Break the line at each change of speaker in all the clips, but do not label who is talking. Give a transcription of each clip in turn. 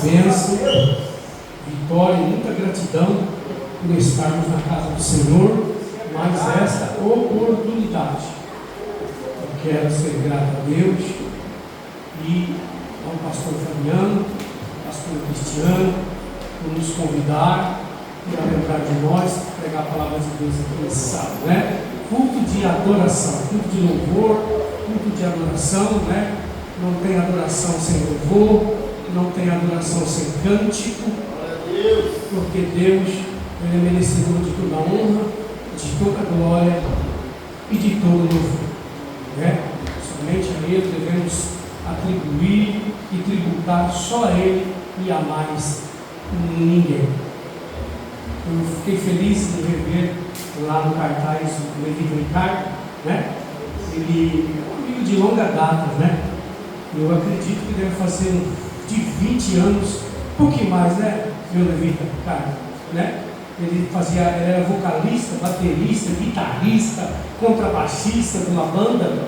bênção, vitória e muita gratidão por estarmos na casa do Senhor, mais esta oportunidade. Eu quero ser grato a Deus e ao pastor Fabiano, pastor Cristiano, por nos convidar e a lembrar de nós, pregar a palavra de Deus aqui nesse sábado, né? Culto de adoração, culto de louvor, culto de adoração, né? Não tem adoração sem louvor, não tem adoração sem cântico, porque Deus, Ele é merecedor de toda honra, de toda glória e de todo louvor, né? Somente a Ele devemos atribuir e tributar só a Ele e a mais ninguém. Eu fiquei feliz de rever lá no cartaz do Levi Ricardo, né? Ele é um amigo de longa data, né? Eu acredito que deve fazer de 20 anos, um pouquinho mais, né, meu Levi Ricardo, né? Ele era vocalista, baterista, guitarrista, contrabaixista de uma banda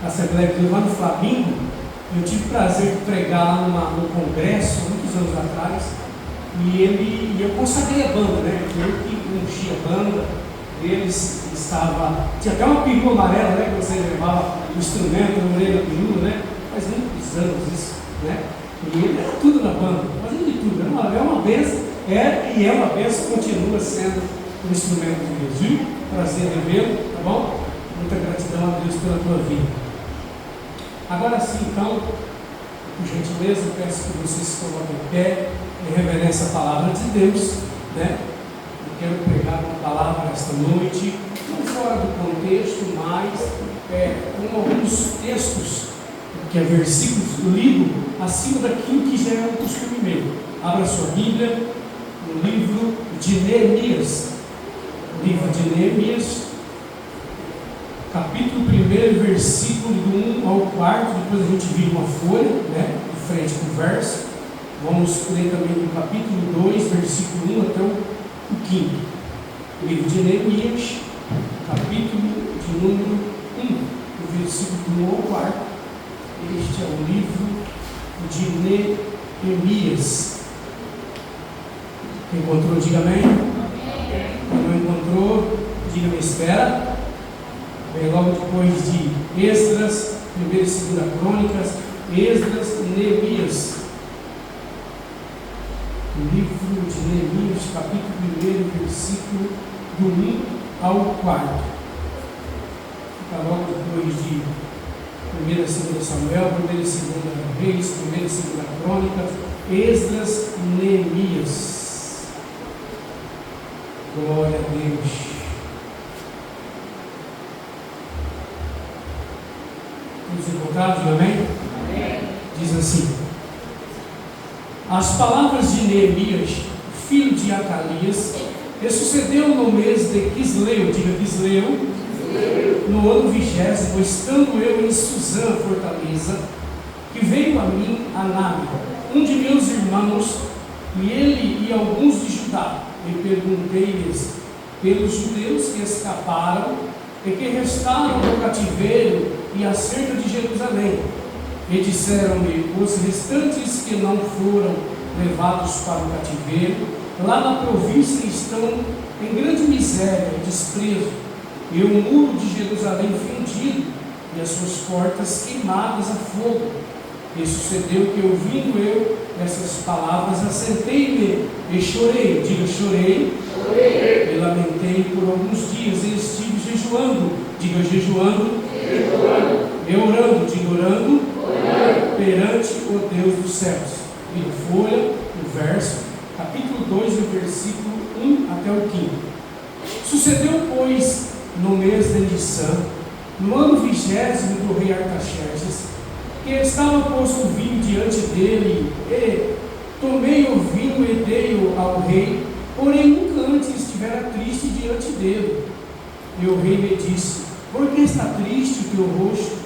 da Assembleia de Deus lá no Flamengo. Eu tive o prazer de pregar lá no congresso, muitos anos atrás, e eu consagrei a banda, né? Eu que ungi a banda, tinha até uma perua amarela, né? Que você levava o instrumento na orelha da perua, né? Faz muitos anos isso, né? E ele era tudo na banda, fazendo de tudo, é uma benção, é uma benção, continua sendo um instrumento de Deus, viu? Prazer revê-lo, tá bom? Muita gratidão a Deus pela tua vida. Agora sim, então, por gentileza, eu peço que vocês se coloquem em pé, em reverência à palavra de Deus, né? Eu quero pregar uma palavra esta noite, não fora do contexto, mas com alguns textos, que é versículos lidos acima daquilo que já é um costume meu. Abra sua Bíblia no livro de Neemias. Livro de Neemias, capítulo 1, versículo do 1 ao 4. Depois a gente vira uma folha, né, de frente com o verso. Vamos ler também no capítulo 2, versículo 1 até o 5. Livro de Neemias, capítulo de número 1, versículo do 1 ao 4. Este é o livro de Neemias. Quem encontrou, diga amém. Quem não encontrou, diga me espera. Vem logo depois de Esdras, 1 e 2 Crônicas, Esdras e Neemias. O livro de Neemias, capítulo 1, versículo do 1 ao 4. Fica logo depois de 1 e 2 Samuel, 1 e 2 Reis, 1 e 2 Crônicas, Esdras e Neemias. Glória a Deus. Todos encontrados, amém? Amém? Diz assim: as palavras de Neemias, filho de Acalias, que sucedeu no mês de Quisleu, diga Quisleu, no ano 20º, estando eu em Suzã, fortaleza, que veio a mim Anani, um de meus irmãos, e ele e alguns de Judá, e perguntei-lhes pelos judeus que escaparam e que restaram no cativeiro e acerca de Jerusalém. E disseram-me: os restantes que não foram levados para o cativeiro, lá na província estão em grande miséria e desprezo, e o muro de Jerusalém fendido, e as suas portas queimadas a fogo. E sucedeu que, ouvindo eu essas palavras, assentei-me e chorei, diga chorei, e lamentei por alguns dias, e estive jejuando, diga jejuando, e orando, diga orando, perante o Deus dos céus. Vira folha, o verso, capítulo 2, o versículo 1 até o 5. Sucedeu, pois, no mês de Nissan, no ano 20º do rei Artaxerxes, que estava posto o vinho diante dele, e tomei o vinho e dei-o ao rei, porém nunca antes estivera triste diante dele. E o rei me disse: por que está triste o teu rosto?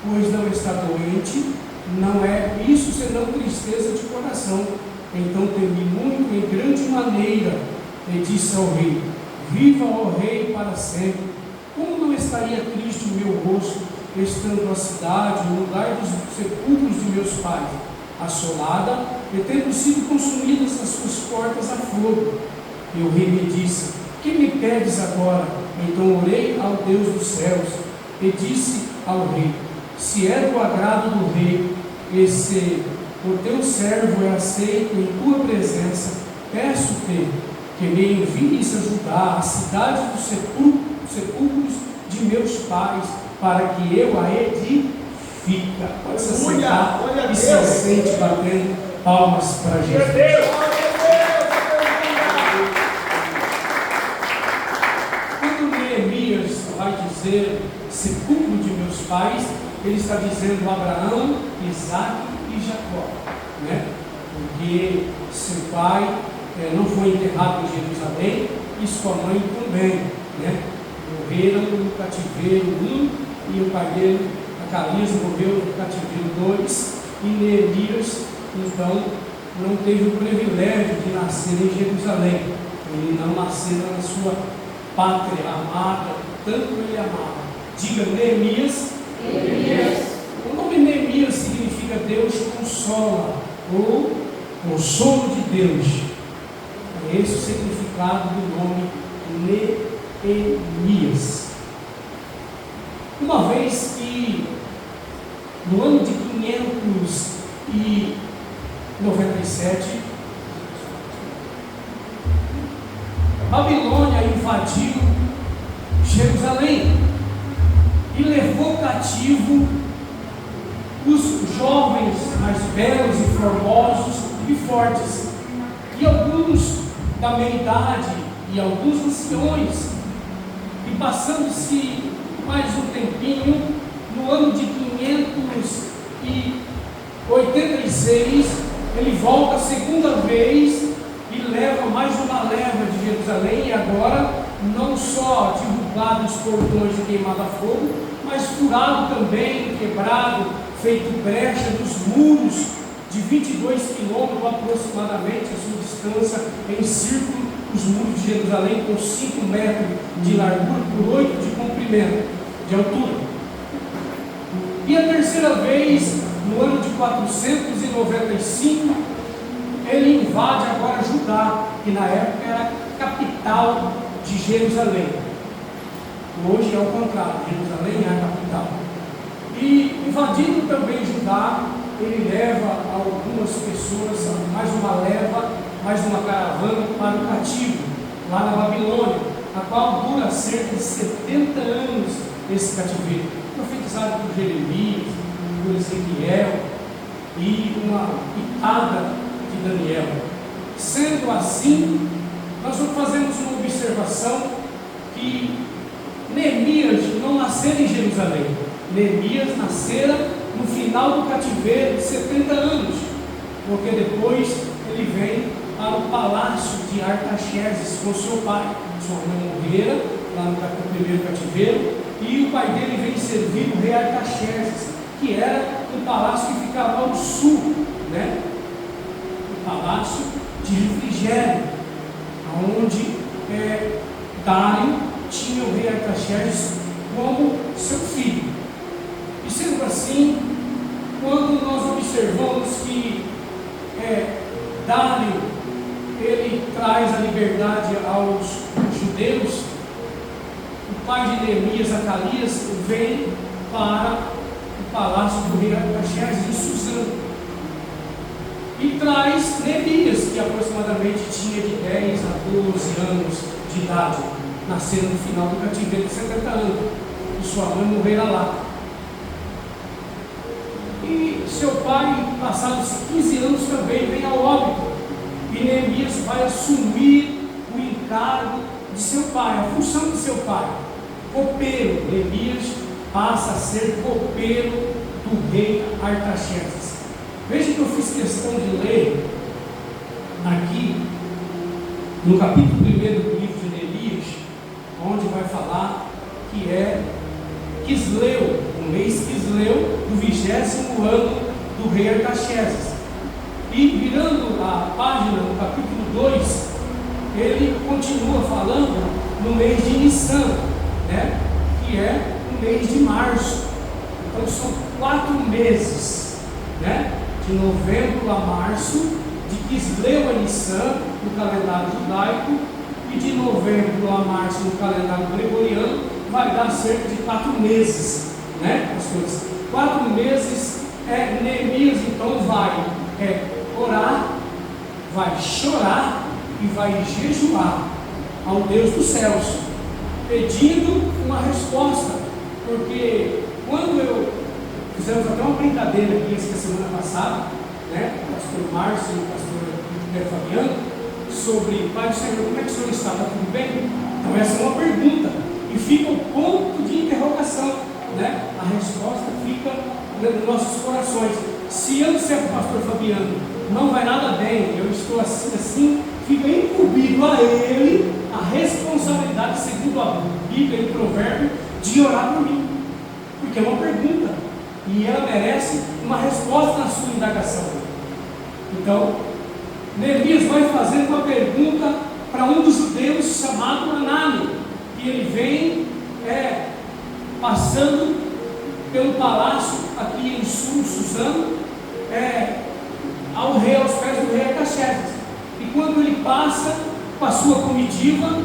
Pois não está doente, não é isso senão tristeza de coração. Então temi muito em grande maneira, e disse ao rei: viva, ó rei, para sempre. Como não estaria triste o meu rosto, estando a cidade, o lugar dos sepulcros de meus pais? assolada, e tendo sido consumidas as suas portas a fogo. E o rei me disse: que me pedes agora? Então orei ao Deus dos céus e disse ao rei: se é do agrado do rei, e se o teu servo é aceito em tua presença, peço-te que me envies a Judá, a cidade dos sepulcros de meus pais, para que eu a edifique. Pode se sentar e se assente batendo palmas para Jesus. Quando Neemias vai dizer sepulcro de meus pais, ele está dizendo Abraão, Isaac e Jacó, né? Porque seu pai não foi enterrado em Jerusalém e sua mãe também, né? Morreram no cativeiro 1 e o pai dele, Acalias, morreu no cativeiro 2, e Neemias então não teve o privilégio de nascer em Jerusalém. Ele não nasceu na sua pátria amada, tanto ele amava. Diga Neemias. O nome Neemias significa Deus consola, ou consolo de Deus. É esse o significado do nome Neemias. Uma vez que no ano de 597, Babilônia invadiu Jerusalém e levou cativo os jovens mais belos e formosos e fortes, e alguns da meia-idade e alguns anciões. E passando-se mais um tempinho, no ano de 586, ele volta a segunda vez e leva mais uma leva de Jerusalém, e agora não só derrubado os portões e queimado a fogo, mas furado também, quebrado, feito brecha dos muros de 22 quilômetros aproximadamente, a sua distância em círculo, os muros de Jerusalém com 5 metros de largura por 8 de comprimento, de altura. E a terceira vez, no ano de 495, ele invade agora Judá, que na época era a capital de Jerusalém. Hoje é o contrário, Jerusalém é a capital. E invadindo também Judá, ele leva algumas pessoas, mais uma leva, mais uma caravana para o cativo, lá na Babilônia, a qual dura cerca de 70 anos esse cativeiro, profetizado por Jeremias, por Ezequiel e uma pitada de Daniel. Sendo assim, nós fazemos uma observação que Neemias não nasceu em Jerusalém. Neemias nascera no final do cativeiro de 70 anos, porque depois ele vem para o palácio de Artaxerxes com seu pai. Sua mãe morrera lá no primeiro cativeiro, e o pai dele vem servir o rei Artaxerxes, que era um palácio que ficava ao sul, né? O palácio de refrigério, onde Dário tinha o rei Artaxerxes como seu filho. E sendo assim, quando nós observamos que Dário ele traz a liberdade aos judeus, o pai de Neemias, Acalias, vem para o palácio do rei Artaxerxes em Suzã e traz Neemias, que aproximadamente tinha de 10 a 12 anos de idade, nascendo no final do cativeiro de 70 anos, e sua mãe morrera lá. E seu pai, passados 15 anos, também vem ao óbito, e Neemias vai assumir o encargo de seu pai, a função de seu pai, copeiro. Neemias passa a ser copeiro do rei Artaxerxes. Veja que eu fiz questão de ler aqui no capítulo 1 do livro de Neemias, onde vai falar que é Quisleu, o mês Quisleu, do 20º ano do rei Artaxerxes. E virando a página no capítulo 2, ele continua falando no mês de Nissan, né? Que é o mês de março. Então são 4 meses, né? De de novembro a março, de Quisleu a Nissan, no calendário judaico, e de novembro a março, no calendário gregoriano, vai dar cerca de 4 meses, né, pastores? 4 meses, Neemias então vai orar, vai chorar e vai jejuar ao Deus dos céus, pedindo uma resposta, porque quando fizemos até uma brincadeira aqui essa semana passada, né, o pastor Márcio e o pastor Fabiano, sobre: Pai do Senhor, como é que o Senhor está? Está tudo bem? Então essa é uma pergunta, e fica o ponto de interrogação, né? A resposta fica nos nossos corações. Se eu disser para o pastor Fabiano, não vai nada bem, eu estou assim, fica incumbido a ele a responsabilidade, segundo a Bíblia e o provérbio, de orar por mim, porque é uma pergunta, e ela merece uma resposta na sua indagação. Então, Neemias vai fazer uma pergunta para um dos judeus chamado Anani, que ele vem passando pelo palácio aqui em Suzano, aos pés do rei Artaxerxes. E quando ele passa com a sua comitiva,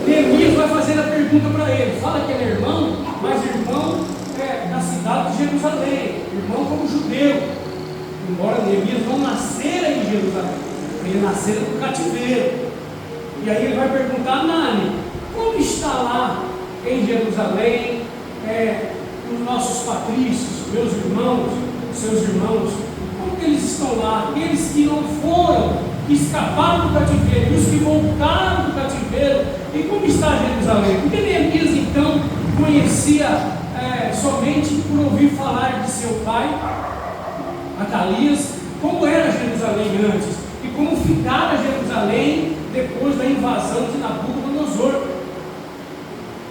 Neemias vai fazer a pergunta para ele. Fala que ele é irmão, mas irmão da cidade de Jerusalém, irmão como judeu, embora Neemias não nascera em Jerusalém, ele nascera no cativeiro. E aí ele vai perguntar: Nani, como está lá em Jerusalém os nossos patrícios, meus irmãos, seus irmãos, como que eles estão lá? Aqueles que não foram, que escaparam do cativeiro, e os que voltaram do cativeiro, e como está Jerusalém? Porque Neemias então conhecia somente por ouvir falar de seu pai Acalias, como era Jerusalém antes, e como ficara Jerusalém depois da invasão de Nabucodonosor.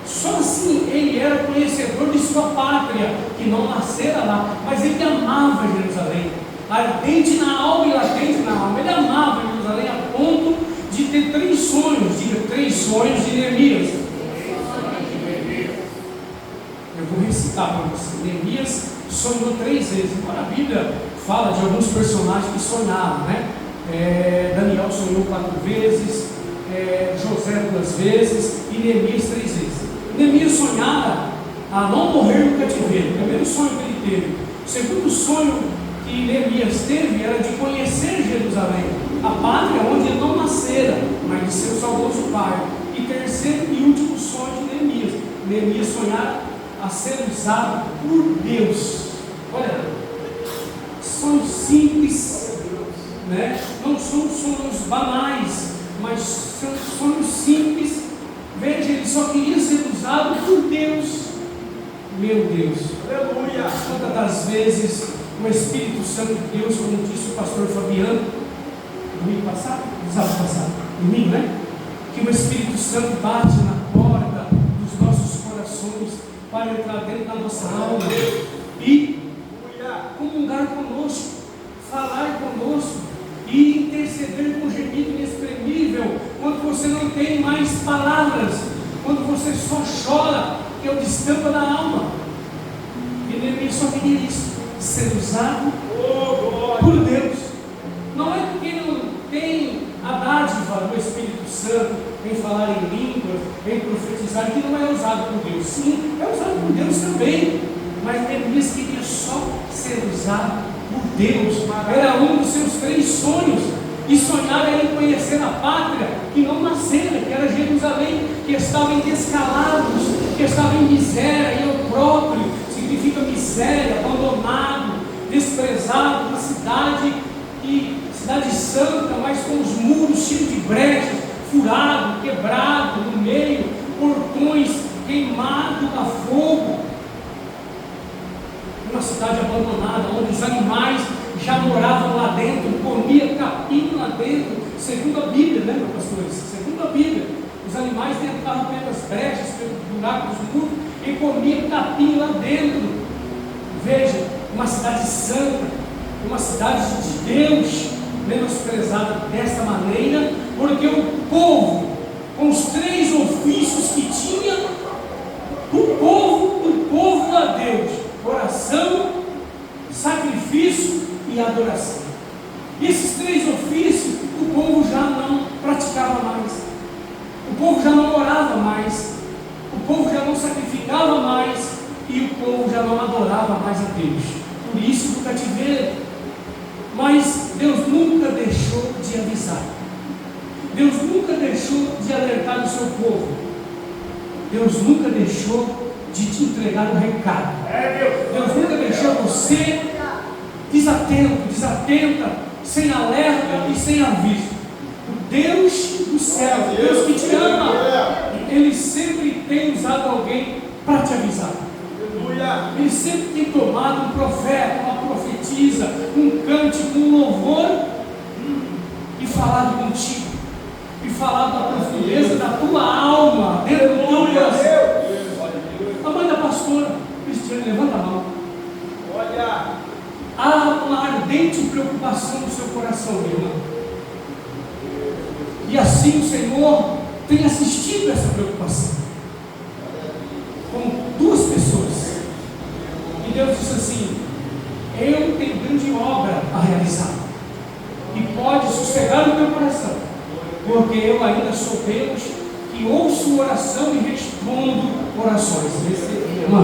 Só assim ele era conhecedor de sua pátria, que não nascera lá, mas ele amava Jerusalém, ardente na alma e latente na alma. Ele amava Jerusalém a ponto de ter 3 sonhos, diga 3 sonhos de Neemias. Eu vou recitar para você. Neemias sonhou 3 vezes, embora a Bíblia fala de alguns personagens que sonharam, né? Daniel sonhou 4 vezes, José 2 vezes e Neemias 3 vezes. Neemias sonhava a não morrer no cativeiro, o primeiro sonho que ele teve. O segundo sonho que Neemias teve era de conhecer Jerusalém, a pátria onde ele não nascera, mas de seu saudoso pai. E terceiro e último sonho de Neemias sonhara a ser usado por Deus. Olha, sonhos simples, né? Não são sonhos banais, mas são sonhos simples. Veja, ele só queria ser usado por Deus. Meu Deus, aleluia! Quantas das vezes o Espírito Santo de Deus, como disse o pastor Fabiano, domingo passado, domingo, né? Que o Espírito Santo bate na porta dos nossos corações para entrar dentro da nossa alma e comungar conosco, falar conosco e interceder com gemido inexprimível, quando você não tem mais palavras, quando você só chora, que é o destampa da alma. E Neemias só queria isso, ser usado por Deus. Não é porque não tem a dádiva do Espírito Santo em falar em línguas, em profetizar, que não é usado por Deus. Sim, é usado por Deus também, mas Neemias queria só ser usado por Deus. Era um dos seus 3 sonhos, e sonhar era em conhecer a pátria que não nascera, que era Jerusalém, que estava em descalabros, que estava em miséria e opróbrio. Significa miséria, abandonado, desprezado, uma cidade santa, mas com os muros cheios de brechas, furado, quebrado no meio, portões queimados a fogo. Uma cidade abandonada, onde os animais já moravam lá dentro, comia capim lá dentro, segundo a Bíblia, né, meus pastores? Segundo a Bíblia, os animais entravam pelas brechas, pelos buracos dos muros e comiam capim lá dentro. Veja, uma cidade santa, uma cidade de Deus, menosprezada desta maneira, porque o povo, com os 3 ofícios que tinha, o povo a Deus: oração, sacrifício e e adoração. E esses 3 ofícios, o povo já não praticava mais. O povo já não orava mais. O povo já não sacrificava mais. E o povo já não adorava mais a Deus. Por isso do cativeiro. Mas Deus nunca deixou de avisar. Deus nunca deixou de alertar o seu povo. Deus nunca deixou de te entregar o recado. Deus nunca deixou você desatento, desatenta, sem alerta e sem aviso. O Deus do céu, o Deus que te ama, Ele sempre tem usado alguém para te avisar. Ele sempre tem tomado um profeta, uma profetisa, um cântico, um louvor e falado contigo, e falado da profundeza da tua alma, dentro do teu coração. A mãe da pastora Cristiane, levanta a mão. Há uma ardente preocupação no seu coração, minha irmã. E assim o Senhor tem assistido essa preocupação com 2 pessoas. E Deus disse assim: eu tenho grande obra a realizar, e pode sossegar o teu coração, porque eu ainda sou Deus que ouço oração e respondo orações. Irmão,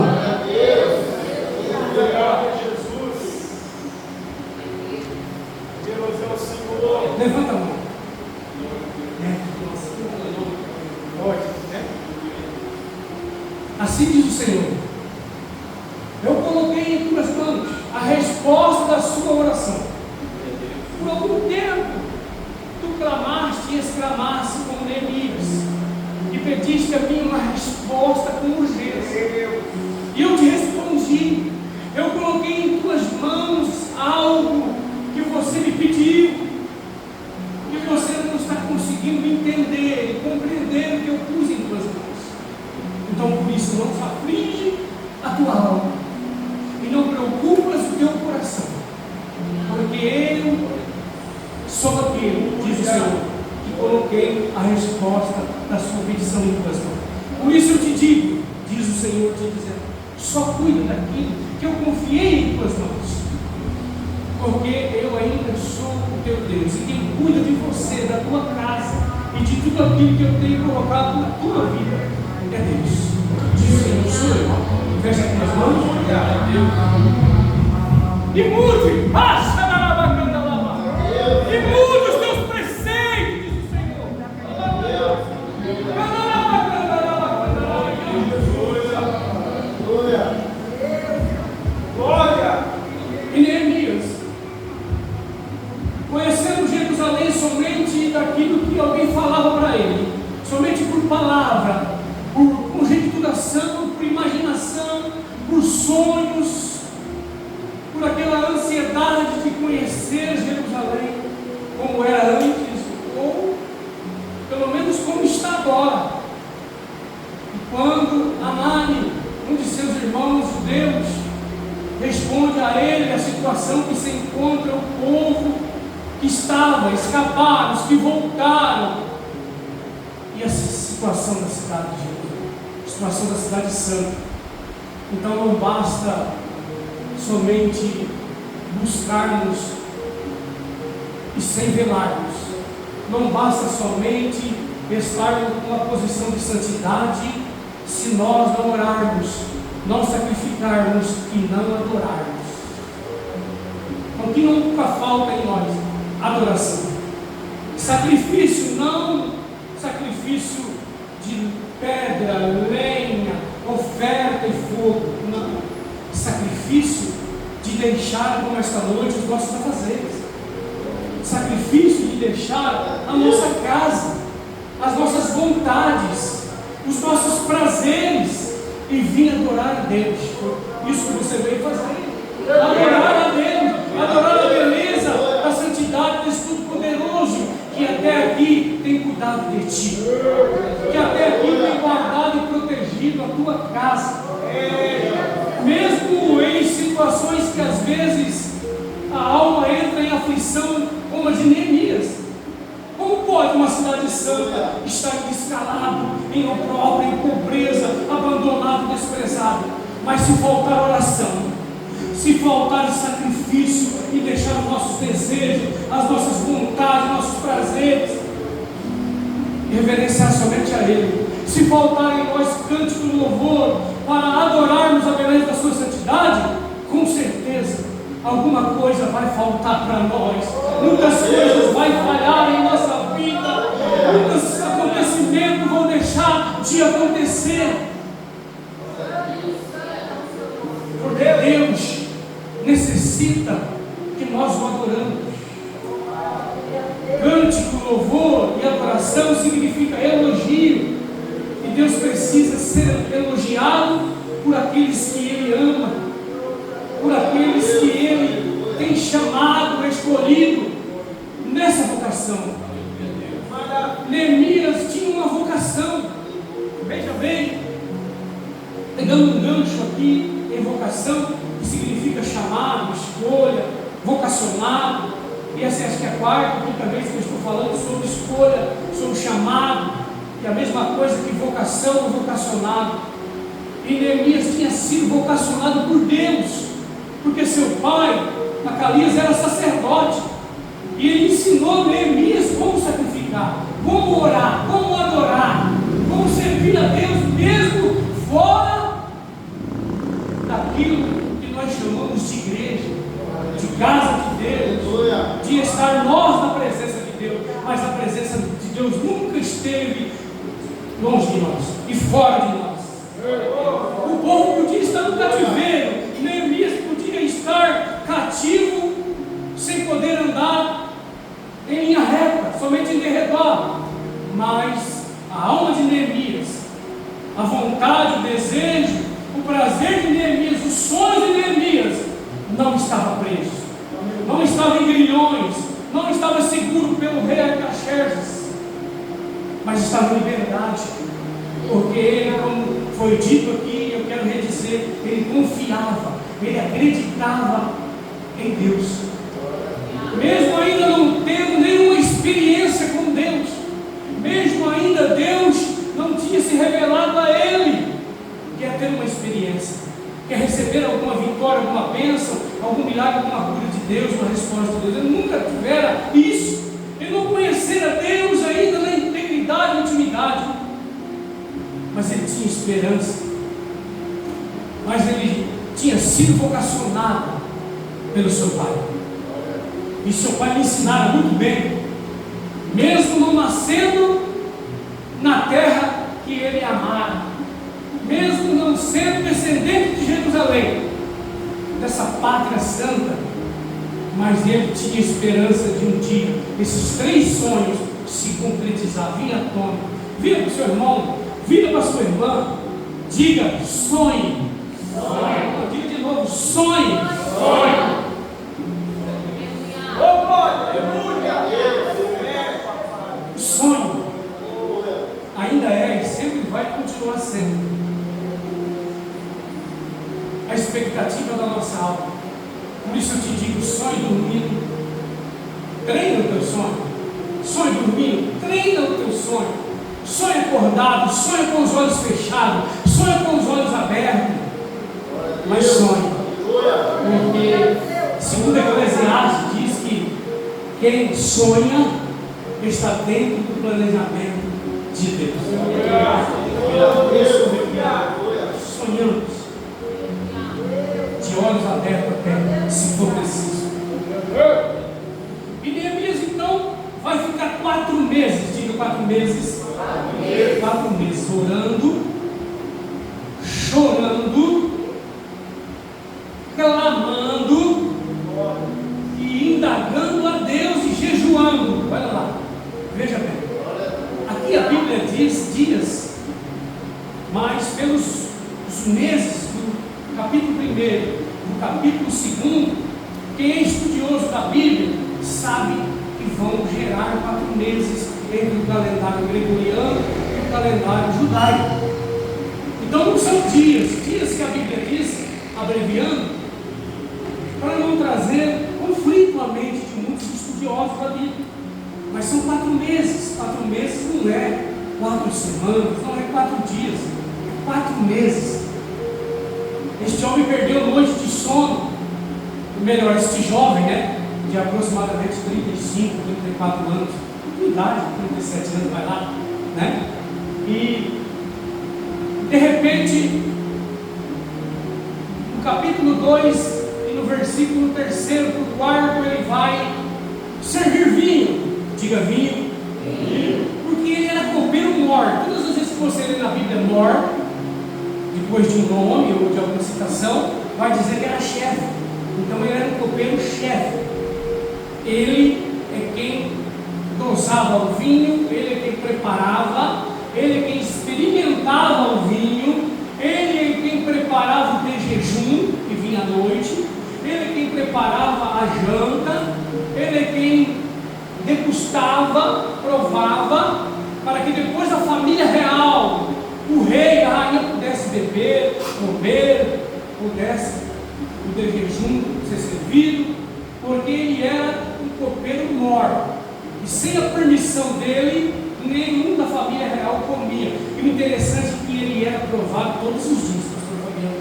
levanta a mão. Assim diz o Senhor: eu coloquei em tuas mãos a resposta da sua oração. Por algum tempo tu clamaste e exclamaste como Neemias, e pediste a mim uma resposta com urgência. E eu te respondi. Eu coloquei em tuas mãos algo que você me pediu, que você não está conseguindo entender e compreender o que eu pus em tuas mãos. Então por isso não se aflige a tua alma, e não preocupas o teu coração, porque eu sou aquele, diz o Senhor, que coloquei a resposta da sua petição em tuas mãos. Por isso eu te digo, diz o Senhor, te dizendo: só cuida daquilo que eu confiei em tuas mãos, porque eu ainda sou o teu Deus, e quem cuida de você, da tua casa e de tudo aquilo que eu tenho colocado na tua vida é Deus. Diz o Senhor: sou eu. Fecha aqui as mãos. E mude, e mude os teus preceitos, diz o Senhor. Glória. E Neemias, conhecendo Jerusalém somente daquilo que alguém falava para ele, somente por palavra, por conjecturação, por imaginação, por sonhos, por aquela ansiedade de conhecer Jerusalém como era antes, ou pelo menos como está agora. E quando Anani, um de seus irmãos judeus, responde a ele a situação que se encontra o povo que estava, escaparam, os que voltaram, e a situação da cidade de Jerusalém, a situação da cidade santa. Então não basta somente buscarmos e sem velarmos, não basta somente estarmos numa posição de santidade se nós não orarmos, não sacrificarmos e não adorarmos. O que nunca falta em nós? Adoração. Sacrifício, não sacrifício de pedra, lenha, oferta e fogo. Não. Sacrifício de deixar, como esta noite, os nossos afazeres. Sacrifício de deixar a nossa casa, as nossas vontades, os nossos prazeres, e vir adorar a Deus. Isso que você veio fazer. Adorar a Deus, adorar a beleza, a santidade desse Todo-Poderoso, que até aqui tem cuidado de ti, que até aqui tem guardado e protegido a tua casa, mesmo em situações que às vezes a alma entra em aflição, como a de Neemias. Como pode uma cidade santa estar descalado, em opróbrio, em pobreza, abandonado, desprezado? Mas se faltar oração, se faltar de sacrifício e deixar os nossos desejos, as nossas vontades, nossos prazeres, reverenciar somente a Ele. Se faltar em nós cântico e louvor para adorarmos a beleza da sua santidade, com certeza alguma coisa vai faltar para nós. Muitas coisas vão falhar em nossa vida, muitos acontecimentos vão deixar de acontecer. Porque Deus necessita que nós o adoramos. Cântico, louvor e adoração significa elogio. E Deus precisa ser elogiado por aqueles que Ele ama, por aqueles que Ele tem chamado, escolhido nessa vocação. Neemias tinha uma vocação. Veja bem, pegando um gancho aqui em vocação, que significa chamado, escolha, vocacionado. E essa acho que é a quarta, quinta vez que eu estou falando sobre escolha, sobre chamado, que é a mesma coisa que vocação ou vocacionado. E Neemias tinha sido vocacionado por Deus, porque seu pai, Acalias, era sacerdote, e ele ensinou Neemias como sacrificar, como orar, como adorar, como servir a Deus, mesmo fora daquilo que nós chamamos de igreja, de casa de Deus, de estar nós na presença de Deus. Mas a presença de Deus nunca esteve longe de nós e fora de nós. O povo podia estar no cativeiro, Neemias podia estar cativo, sem poder andar em linha reta, somente em derredor. Mas a alma de Neemias, a vontade, o desejo, o prazer de Neemias, o sonho de Neemias não estava preso, não estava em grilhões, não estava seguro pelo rei Artaxerxes, mas estava em liberdade, porque ele, como foi dito aqui, eu quero redizer, ele confiava, ele acreditava em Deus, mesmo ainda não tendo nenhuma experiência com Deus, mesmo ainda Deus não tinha se revelado a ele. Quer ter uma experiência, quer receber alguma vitória, alguma bênção, algum milagre, alguma cura de Deus, uma resposta de Deus. Ele nunca tivera isso, ele não conhecera Deus ainda na integridade e intimidade, mas ele tinha esperança, mas ele tinha sido vocacionado pelo seu pai, e seu pai lhe ensinara muito bem, mesmo não nascendo na terra que ele amara, mesmo não sendo descendente de Jerusalém, dessa pátria santa, mas ele tinha esperança de um dia esses 3 sonhos se concretizar. Vira à tona, vira para o seu irmão, vira para a sua irmã, diga: sonhe. Sonhe. Diga de novo: sonhe. Sonhe. O sonho ainda é e sempre vai continuar sendo a expectativa da nossa alma. Por isso eu te digo: sonhe dormindo, treina o teu sonho. Sonhe dormindo, treina o teu sonho. Sonhe acordado, sonhe com os olhos fechados, sonhe com os olhos abertos, mas sonhe, porque segundo Eclesiastes diz que quem sonha está dentro do planejamento de Deus. Sonhamos de olhos abertos até, se for preciso. E Neemias então vai ficar 4 meses, diga 4 meses, 4 meses orando, chorando, clamando e indagando a Deus e jejuando. Olha lá, veja bem, aqui a Bíblia diz dias, mas pelos os meses do capítulo 1, do capítulo 2, quem é estudioso da Bíblia sabe que vão gerar 4 meses entre o calendário gregoriano e o calendário judaico. Então não são dias que a Bíblia diz, abreviando, para não trazer conflito à mente de muitos estudiosos da Bíblia. Mas são 4 meses. 4 meses não é 4 semanas, não é 4 dias, é 4 meses. Este homem perdeu noites de sono, melhor, este jovem, né, de aproximadamente 35, 34 anos, de idade, 37 anos, vai lá, né? E de repente, no capítulo 2 e no versículo 3º para o 4, ele vai servir vinho. Diga vinho. Porque ele era copeiro mor. Todas as vezes que você lê na Bíblia mor, depois de um nome ou de alguma citação, vai dizer que era chefe. Então ele era um copeiro chefe. Ele é quem dosava o vinho, ele é quem preparava, ele é quem experimentava o vinho, ele é quem preparava o de jejum, que vinha à noite, ele é quem preparava a janta, ele é quem degustava, provava, para que depois a família real, o rei e a rainha pudesse beber, comer, pudesse o de jejum ser servido, porque ele era um copeiro mor, e sem a permissão dele, nenhum da família real comia. E o interessante é que ele era provado todos os dias, pastor Fabiano,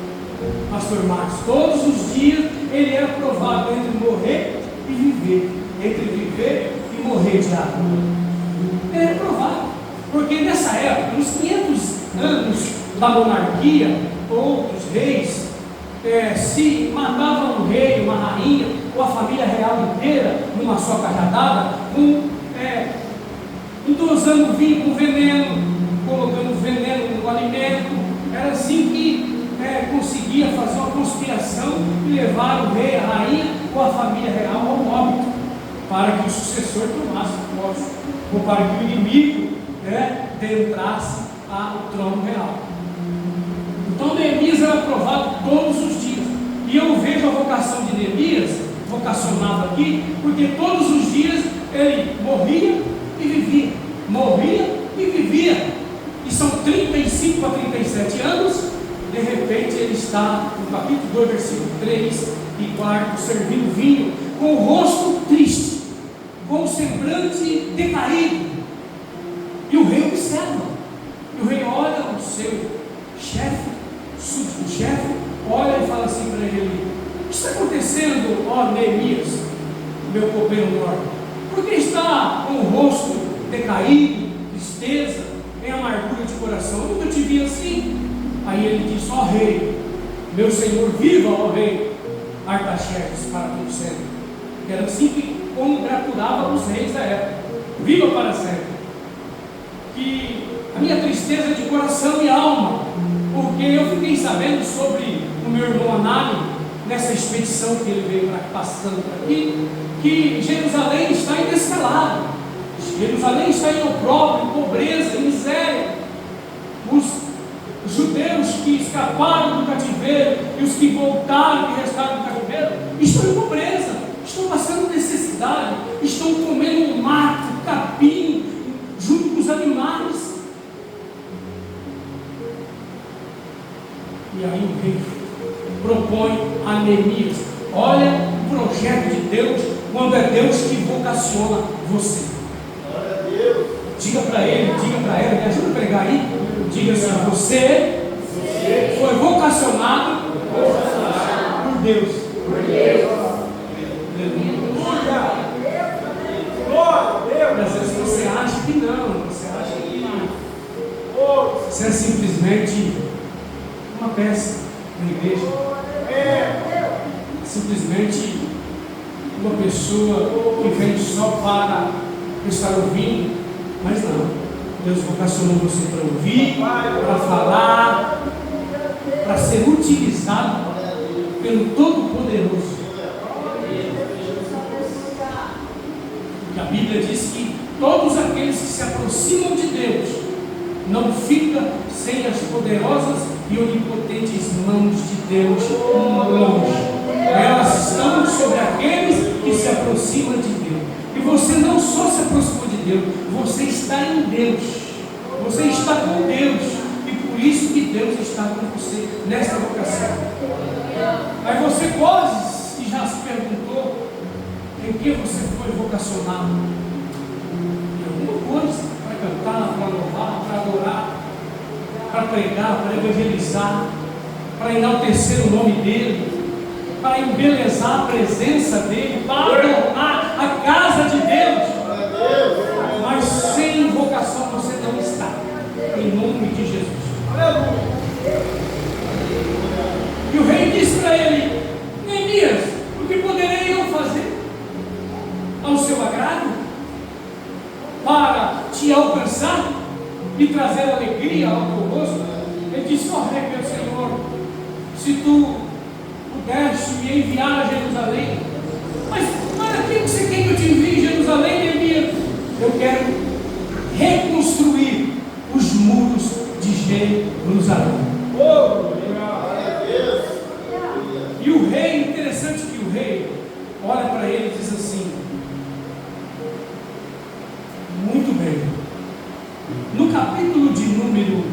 pastor Marcos, todos os dias ele era provado entre morrer e viver, entre viver e morrer de água. Ele era provado, porque nessa época, nos 500 anos da monarquia, outros reis, se matava um rei, uma rainha, ou a família real inteira, numa só cajadada, endosando vinho com veneno, colocando veneno no alimento. Era assim que conseguia fazer uma conspiração e levar o rei, a rainha ou a família real ao óbito, para que o sucessor tomasse o posto, ou para que o inimigo entrasse ao trono real. Então Neemias era provado todos os dias, e eu vejo a vocação de Neemias, vocacionado aqui, porque todos os dias ele morria e vivia, morria e vivia, e são 35 a 37 anos, de repente ele está no capítulo 2, versículo 3 e 4, servindo vinho, com o rosto triste, com o semblante decaído, e o rei observa, e o rei olha o seu chefe, súdito chefe, olha e fala assim para ele: o que está acontecendo, ó Neemias, meu copeiro mor? Por que está com o rosto decaído, tristeza, em amargura de coração? Eu nunca te vi assim. Aí ele diz: ó rei, meu senhor, viva, ó rei Artaxerxes, para todo sempre. Era assim que congratulava os reis da época: viva para sempre. Que a minha tristeza é de coração e alma, porque eu fiquei sabendo sobre o meu irmão Anani, nessa expedição que ele veio passando por aqui, que Jerusalém está em descalabro, Jerusalém está em opróbrio, em pobreza, em miséria. Os judeus que escaparam do cativeiro e os que voltaram, que restaram do cativeiro, estão em pobreza, estão passando necessidade, estão comendo mato, capim, junto com os animais. E aí o rei propõe a Neemias: olha o projeto de Deus, quando é Deus que vocaciona você.
Glória a Deus.
Diga para ele, diga para ela, me ajuda a pregar aí. Diga assim: você foi vocacionado por Deus. Às vezes você acha que não, você acha que você é simplesmente uma peça na igreja, simplesmente uma pessoa que vem só para estar ouvindo. Mas não, Deus vocacionou você para ouvir, para falar, para ser utilizado pelo Todo-Poderoso. Porque a Bíblia diz que todos aqueles que se aproximam de Deus não ficam sem as poderosas e onipotentes mãos de Deus longe. Elas estão sobre aqueles que se aproximam de Deus. E você não só se aproximou de Deus, você está em Deus, você está com Deus, e por isso que Deus está com você nesta vocação. Aí você pode, e já se perguntou, em que você foi vocacionado? Em alguma coisa, para cantar, para louvar, para adorar, para pregar, para evangelizar, para enaltecer o nome dele. para embelezar a presença dele, para adornar a casa de Deus. Mas sem vocação você não está, em nome de Jesus. E o rei disse para ele: Neemias, o que poderei eu fazer ao seu agrado para te alcançar e trazer alegria ao teu rosto? Ele disse: ó rei, meu Senhor, se tu pudeste me enviar a Jerusalém. Mas para que você quer que eu te envie em Jerusalém, Neemias? Eu quero reconstruir os muros de Jerusalém. E o rei, interessante que o rei olha para ele e diz assim: muito bem. No capítulo de número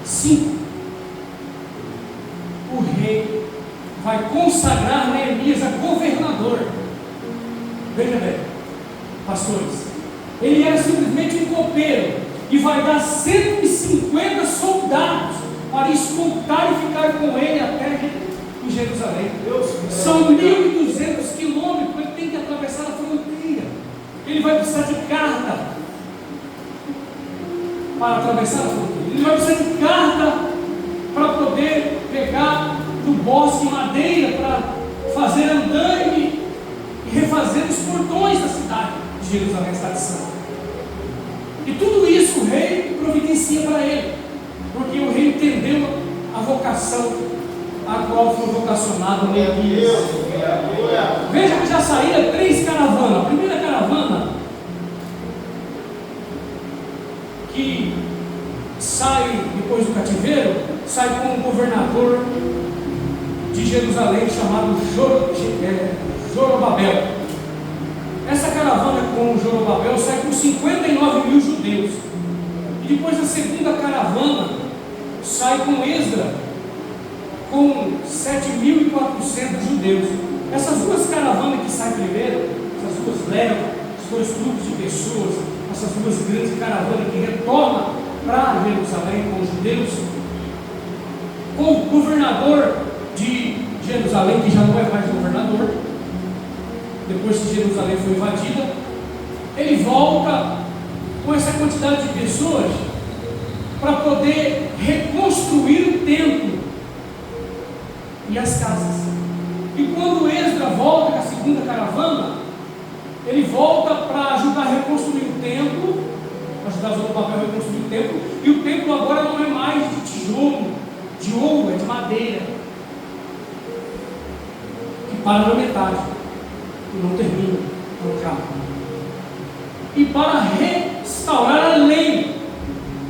5, o rei vai consagrar Neemias a governador. Veja bem, pastores, ele era simplesmente um copeiro e vai dar 150 soldados para escoltar e ficar com ele até em Jerusalém. São 1.200 quilômetros, ele tem que atravessar a fronteira. Ele vai precisar de carta para atravessar a fronteira. Ele vai precisar de carta para poder pegar do bosque madeira para fazer andaime e refazer os portões da cidade de Jerusalém, cidade santa. E tudo isso o rei providencia para ele, porque o rei entendeu a vocação a qual foi vocacionado Neemias. Veja que já saíram 3 caravanas. A primeira caravana que sai depois do cativeiro, sai com um governador de Jerusalém chamado Zorobabel. Essa caravana com Zorobabel sai com 59 mil judeus. E depois a segunda caravana sai com Esdra, com 7.400 judeus. Essas 2 caravanas que saem primeiro, essas 2 levas, os 2 grupos de pessoas, essas 2 grandes caravanas que retornam para Jerusalém com os judeus, com o governador de Jerusalém, que já não é mais governador, depois que Jerusalém foi invadida, ele volta com essa quantidade de pessoas para poder reconstruir o templo e as casas. E quando Esdra volta com a segunda caravana, ele volta para ajudar a reconstruir o templo, ajudar Zorobabel a reconstruir o templo, e o templo agora não é mais de tijolo, de ouro, é de madeira, que para na metade e não termina, não acaba. E para restaurar a lei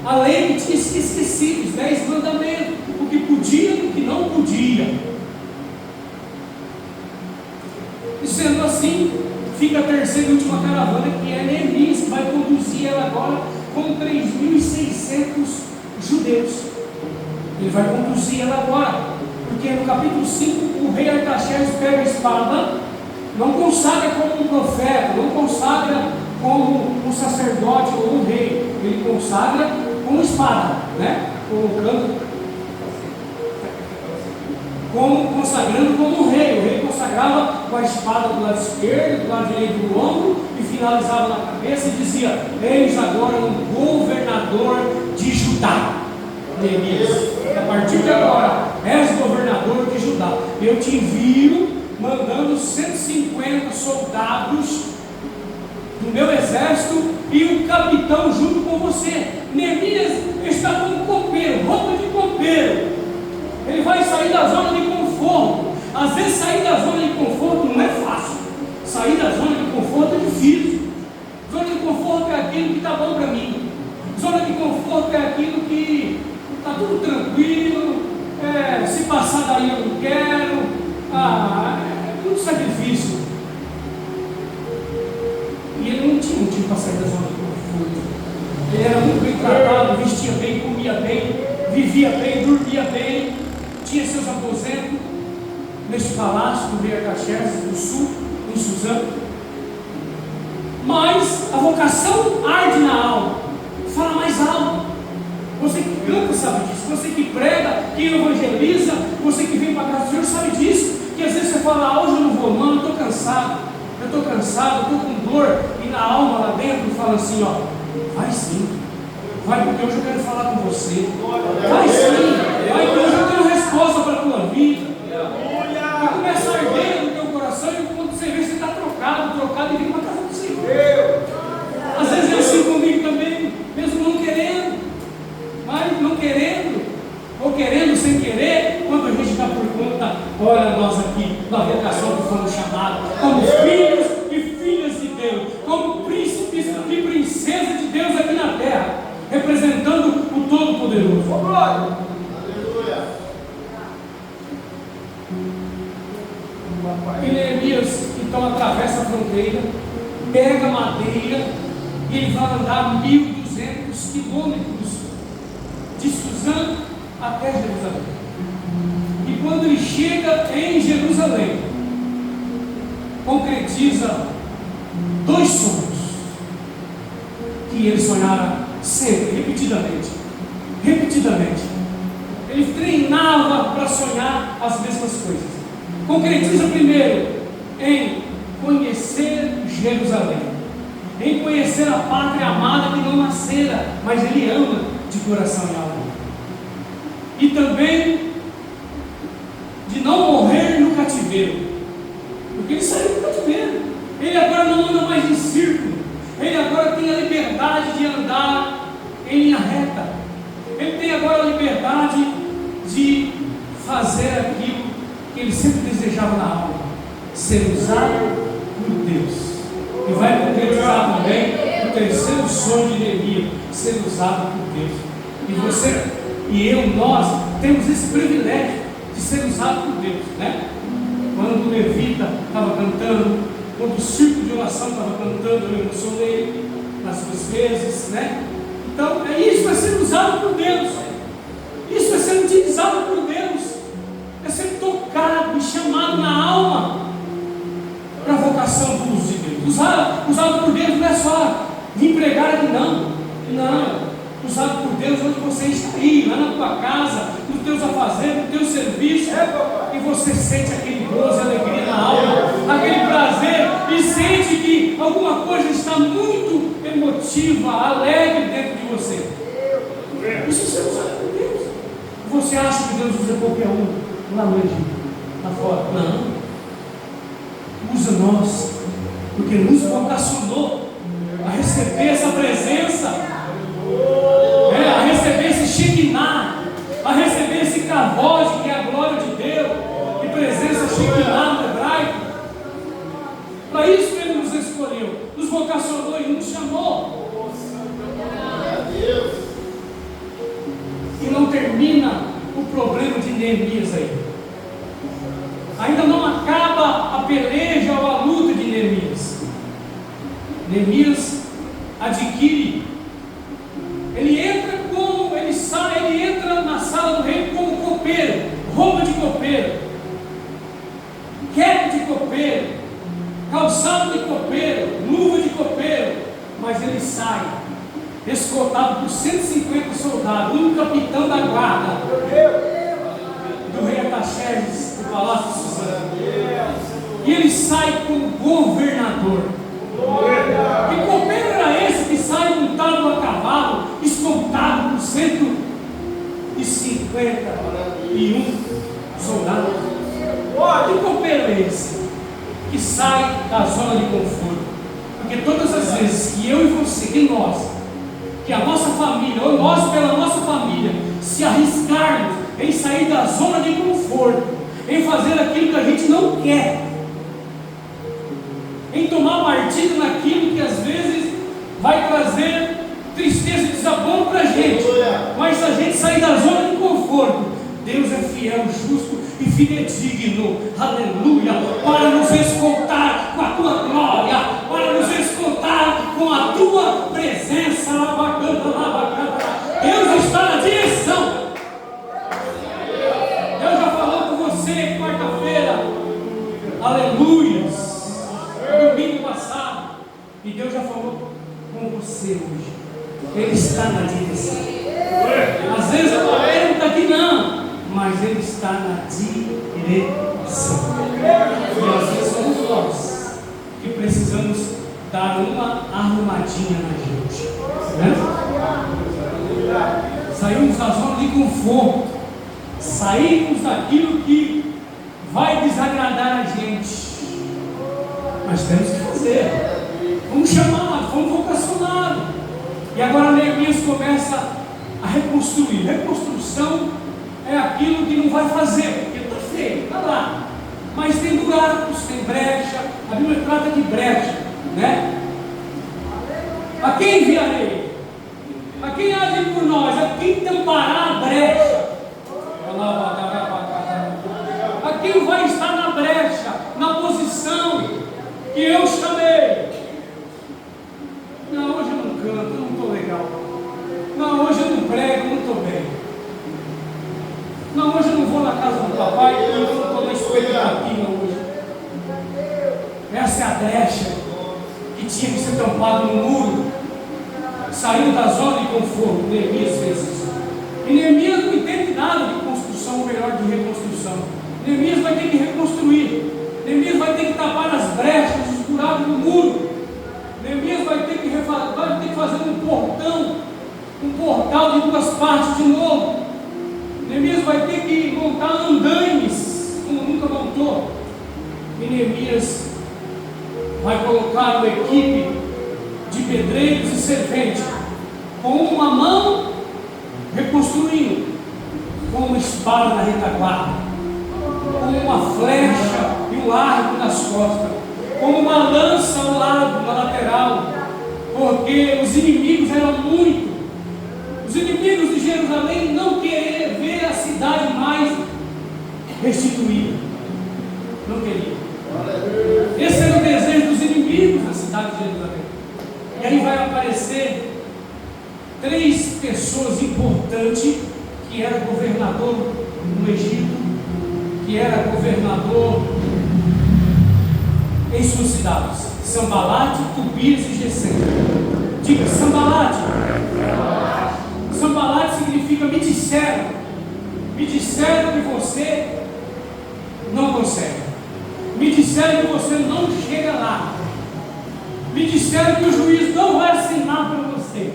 que tinha se esquecido, os 10 mandamentos, o que podia e o que não podia. E sendo assim, fica a terceira e última caravana, que é Neemias, que vai conduzir ela agora com 3.600 judeus. Ele vai conduzir ela agora, porque no capítulo 5 o rei Artaxerxes pega a espada, não consagra como um profeta, não consagra como um sacerdote ou um rei, ele consagra com espada, né? Consagrando como um rei. O rei consagrava com a espada do lado esquerdo, do lado direito do ombro, e finalizava na cabeça e dizia: eis agora um governador de Judá. Neemias, a partir de agora és governador de Judá. Eu te envio mandando 150 soldados do meu exército e um capitão junto com você. Neemias está como copeiro, roupa de copeiro. Ele vai sair da zona de conforto. Às vezes sair da zona de conforto não é fácil. Sair da zona de conforto é difícil. Zona de conforto é aquilo que está bom para mim. Zona de conforto é aquilo que está tudo tranquilo. Se passar daí eu não quero. É muito sacrifício. E ele não tinha motivo para sair da zona de conforto. Ele era muito bem tratado, vestia bem, comia bem, vivia bem, dormia bem, tinha seus aposentos neste palácio do rei Artaxerxes do sul, em Suzã. mas a vocação arde na alma. Fala mais alto. Você que canta sabe disso. Você que prega, que evangeliza, você que vem para casa do Senhor sabe disso. Que às vezes você fala, hoje eu não vou não, eu estou cansado. Eu estou com dor. E na alma lá dentro fala assim, ó, vai sim. Vai, porque hoje eu quero falar com você. Vai sim. Vai, porque hoje eu tenho resposta para a tua vida. Vai começar a arder no teu coração e quando você vê, você está trocado e vem para a casa do Senhor. Às vezes é assim comigo também, mesmo não querendo. Mas não querendo, ou querendo sem querer, quando a gente está por conta, olha nós aqui, na vocação que fomos chamados, como filhos e filhas de Deus, como príncipes e princesas de Deus aqui na terra, representando o Todo-Poderoso. Aleluia! E Neemias então atravessa a fronteira, pega madeira e ele vai andar 1.200 quilômetros de Suzã até Jerusalém. E quando ele chega em Jerusalém, concretiza 2 sonhos que ele sonhara sempre, repetidamente. Ele treinava para sonhar as mesmas coisas. Concretiza primeiro em conhecer Jerusalém, em conhecer a pátria amada que não nascera, mas ele ama de coração e alma. E também de não morrer no cativeiro, porque ele saiu do cativeiro. Ele agora não anda mais em círculo. Ele agora tem a liberdade de andar em linha reta. Ele tem agora a liberdade de fazer aquilo que ele sempre desejava na alma, ser usado por Deus. E vai concretizar também o terceiro sonho de Neemias, ser usado por Deus. E você e eu, nós temos esse privilégio de ser usado por Deus, né? Quando o levita estava cantando, quando o círculo de oração estava cantando, eu emocionei nas suas vezes, né? Então, isso é ser usado por Deus. Isso é ser utilizado por Deus. É ser tocado e chamado na alma para a vocação do uso de Deus. Usado por Deus não é só vir pregar aqui, não. Usado por Deus onde você está aí, lá na tua casa, nos teus afazeres, no teu serviço, e você sente aquele gozo, alegria na alma, aquele prazer, e sente que alguma coisa está muito emotiva, alegre dentro de você. Isso é ser usado por Deus. Você acha que Deus usa qualquer um lá fora? Não. Usa nós, porque nos vocacionou a receber essa presença, a receber esse Shekinah, a receber esse Kavod, que é a glória de Deus, e presença Shekinah no hebraico. Para isso que Ele nos escolheu, nos vocacionou e nos chamou. E não termina o problema de Neemias aí. Ainda não acaba a peleja ou a luta de Neemias. Neemias adquire, ele entra na sala do rei como copeiro, roupa de copeiro, cap de copeiro, calçado de copeiro, luva de copeiro, mas ele sai escoltado por 150 soldados, um capitão da guarda do rei Artaxerxes, do palácio de Suzã. E ele sai como governador. Que copeiro era esse que sai montado a cavalo, escoltado por 151 soldados? Que copeiro é esse que sai da zona de conforto? Porque todas as vezes que eu e você, que a nossa família, ou nós pela nossa família, se arriscarmos em sair da zona de conforto, em fazer aquilo que a gente não quer, em tomar partido naquilo que às vezes vai trazer tristeza e desabono para a gente, mas se a gente sair da zona de conforto, Deus é fiel, justo e fidedigno, aleluia, para nos escoltar com a tua glória, para nos escoltar com a tua presença. Deus está na direção. Deus já falou com você quarta-feira, aleluias, domingo passado, E Deus já falou com você hoje. Ele está na direção. Às vezes ele não está aqui não, mas Ele está na direção. E às vezes somos nós que precisamos dar uma arrumadinha na gente, né? Saímos da zona de conforto, saímos daquilo que vai desagradar a gente, mas temos que fazer. Fomos chamados, fomos vocacionados. E agora Neemias começa a reconstruir. Reconstrução é aquilo que não vai fazer, porque está feio, está lá, mas tem buracos, tem brecha. A Bíblia trata de brecha, né? A quem enviarei? A quem há de ir por nós? A quem tampará a brecha? A quem vai estar na brecha, na posição que eu chamei? Não, hoje eu não canto, eu não estou legal. Não, hoje eu não prego, eu não estou bem. Não, hoje eu não vou na casa do papai, eu não estou na expectativa hoje. Essa é a brecha que tinha que ser tampada no muro. Saiu da zona de conforto. Neemias fez isso. E Neemias não entende nada de construção, ou melhor, de reconstrução. Neemias vai ter que reconstruir. Neemias vai ter que tapar as brechas, os buracos do muro. Neemias vai ter que fazer um portal de duas partes de novo. Neemias vai ter que montar andaimes, como nunca montou. E Neemias vai colocar uma equipe de pedreiros e serventes, com uma mão reconstruindo, com uma espada na retaguarda, com uma flecha e um arco nas costas, com uma lança ao lado, na lateral, porque os inimigos eram muitos. Os inimigos de Jerusalém não queriam ver a cidade mais restituída. Não queriam. Esse era o desejo dos inimigos da cidade de Jerusalém. E aí vai aparecer 3 pessoas importantes, que era governador no Egito, que era governador em suas cidades: Sanbalate, Tobias e Gesem. Diga, Sanbalate. Sanbalate significa me disseram que você não consegue, me disseram que você não chega lá, me disseram que o juiz não vai assinar para você,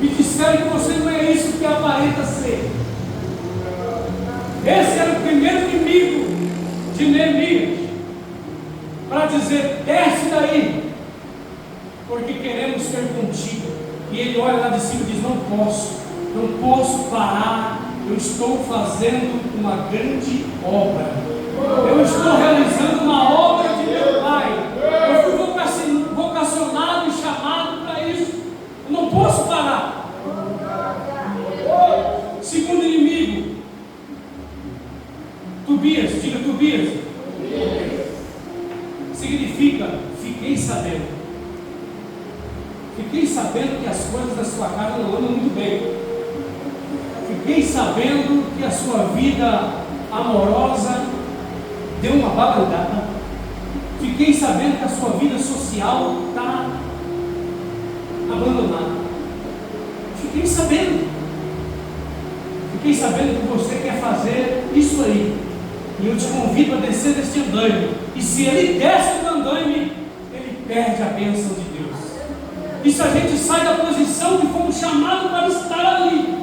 me disseram que você não é isso que aparenta ser. Esse era o primeiro inimigo de Neemias, para dizer: desce daí, porque queremos ser contigo. E ele olha lá de cima e diz: não posso parar, eu estou fazendo uma grande obra, eu estou realizando uma obra de meu Pai, eu fui vocacionado e chamado para isso, eu não posso parar. Segundo inimigo, Tobias. Diga, Tobias. Significa fiquei sabendo. Fiquei sabendo que as coisas da sua casa não andam muito bem. Fiquei sabendo que a sua vida amorosa deu uma babandada. Fiquei sabendo que a sua vida social está abandonada. Fiquei sabendo. Fiquei sabendo que você quer fazer isso aí. E eu te convido a descer deste andaime. E se ele desce do andaime, ele perde a bênção de Deus. E se a gente sai da posição que fomos chamados para estar ali,